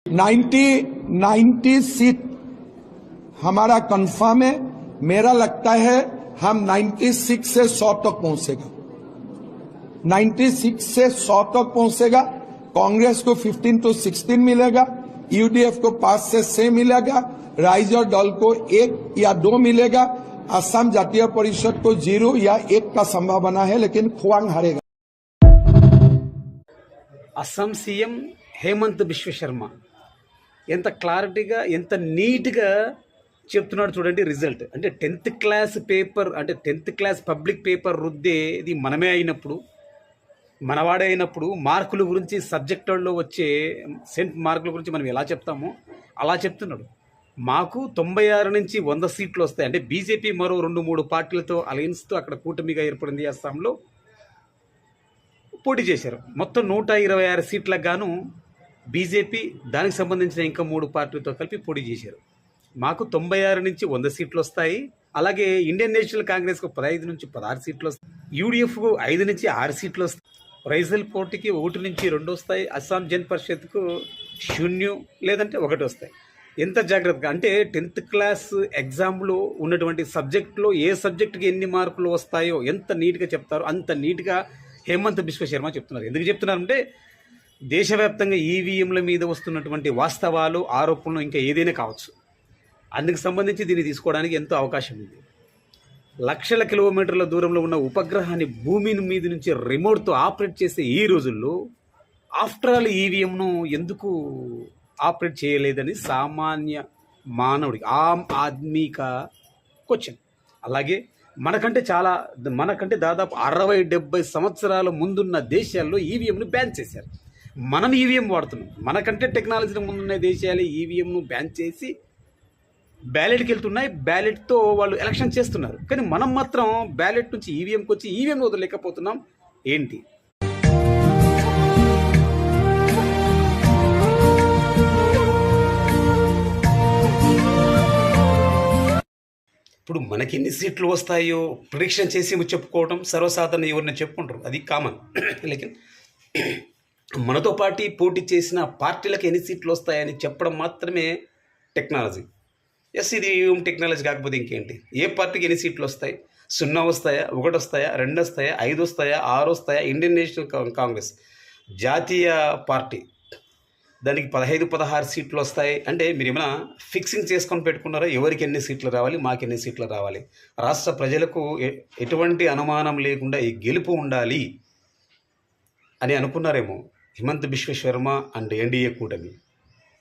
90 seat हमारा confirm है। मेरा लगता है हम 96 से 100 तक पहुंचेगा। 96 से 100 तक पहुंचेगा। कांग्रेस को 15 to 16 मिलेगा, यूडीएफ को 5 से 6 मिलेगा, राइजर दल को 1 या 2 मिलेगा। असम जातीय परिषद को 0 या 1 का संभावना है, लेकिन खुआंग हारेगा। అస్సాం సీఎం హేమంత్ బిశ్వ శర్మ ఎంత క్లారిటీగా ఎంత నీట్గా చెప్తున్నాడు చూడండి. రిజల్ట్ అంటే 10th క్లాస్ పేపర్, అంటే 10th క్లాస్ పబ్లిక్ పేపర్ రుద్దేది మనమే అయినప్పుడు, మనవాడే అయినప్పుడు మార్కుల గురించి, సబ్జెక్టుల్లో వచ్చే సెంట్ మార్కుల గురించి మనం ఎలా చెప్తామో అలా చెప్తున్నాడు. మాకు 96 నుంచి 100 సీట్లు వస్తాయి. అంటే బీజేపీ మరో 2-3 పార్టీలతో అలయన్స్తో అక్కడ కూటమిగా ఏర్పడింది. అస్సాంలో పోటీ చేశారు. మొత్తం 126 సీట్లకు గాను బీజేపీ దానికి సంబంధించిన ఇంకా 3 పార్టీలతో కలిపి పోటీ చేశారు. మాకు 96 నుంచి 100 సీట్లు వస్తాయి. అలాగే ఇండియన్ నేషనల్ కాంగ్రెస్కు 15 నుంచి 16 సీట్లు వస్తాయి. యూడీఎఫ్కు 5 నుంచి 6 సీట్లు వస్తాయి. రైజల్ పోటీకి 1 నుంచి 2 వస్తాయి. అస్సాం జన్ పరిషత్కు 0 లేదంటే 1 వస్తాయి. ఎంత జాగ్రత్తగా అంటే 10th క్లాస్ ఎగ్జామ్లో ఉన్నటువంటి సబ్జెక్టులో ఏ సబ్జెక్టుకి ఎన్ని మార్కులు వస్తాయో ఎంత నీట్గా చెప్తారో అంత నీట్గా హేమంత్ బిశ్వ శర్మ చెప్తున్నారు. ఎందుకు చెప్తున్నారంటే దేశవ్యాప్తంగా ఈవీఎంల మీద వస్తున్నటువంటి వాస్తవాలు, ఆరోపణలు ఇంకా ఏదైనా కావచ్చు, అందుకు సంబంధించి దీన్ని తీసుకోవడానికి ఎంతో అవకాశం ఉంది. లక్షల కిలోమీటర్ల దూరంలో ఉన్న ఉపగ్రహాన్ని భూమి మీద నుంచి రిమోట్తో ఆపరేట్ చేసే ఈ రోజుల్లో ఆఫ్టర్ ఆల్ ఈవీఎంను ఎందుకు ఆపరేట్ చేయలేదని సామాన్య మానవుడికి, ఆమ్ ఆద్మీక క్వశ్చన్. అలాగే మనకంటే దాదాపు 60-70 సంవత్సరాల ముందున్న దేశాల్లో ఈవీఎంను బ్యాన్ చేశారు. మనం ఈవీఎం వాడుతున్నాం. మనకంటే టెక్నాలజీలో ముందున్న దేశాలు ఈవీఎంను బ్యాన్ చేసి బ్యాలెట్కి వెళ్తున్నాయి. బ్యాలెట్తో వాళ్ళు ఎలక్షన్ చేస్తున్నారు. కానీ మనం మాత్రం బ్యాలెట్ నుంచి ఈవీఎంకి వచ్చి ఈవీఎం వదలలేకపోతున్నాం. ఏంటి? ఇప్పుడు మనకి ఎన్ని సీట్లు వస్తాయో ప్రిడిక్షన్ చేసి చెప్పుకోవడం సర్వసాధారణ, ఎవరిని చెప్పుకుంటారు, అది కామన్. లేకిన్ మనతో పాటు పోటీ చేసిన పార్టీలకు ఎన్ని సీట్లు వస్తాయని చెప్పడం మాత్రమే టెక్నాలజీ. ఎస్, ఇది టెక్నాలజీ కాకపోతే ఇంకేంటి? ఏ పార్టీకి ఎన్ని సీట్లు వస్తాయి? 0 వస్తాయా, 1 వస్తాయా, 2 వస్తాయా, 5 వస్తాయా, 6 వస్తాయా? ఇండియన్ నేషనల్ కాంగ్రెస్ జాతీయ పార్టీ, దానికి 15-16 సీట్లు వస్తాయి. అంటే మీరు ఏమైనా ఫిక్సింగ్ చేసుకొని పెట్టుకున్నారా? ఎవరికి ఎన్ని సీట్లు రావాలి, మాకు ఎన్ని సీట్లు రావాలి? రాష్ట్ర ప్రజలకు ఎటువంటి అనుమానం లేకుండా ఈ గెలుపు ఉండాలి అని అనుకున్నారేమో హిమంత్ బిశ్వ శర్మ అండ్ ఎన్డీఏ కూటమి.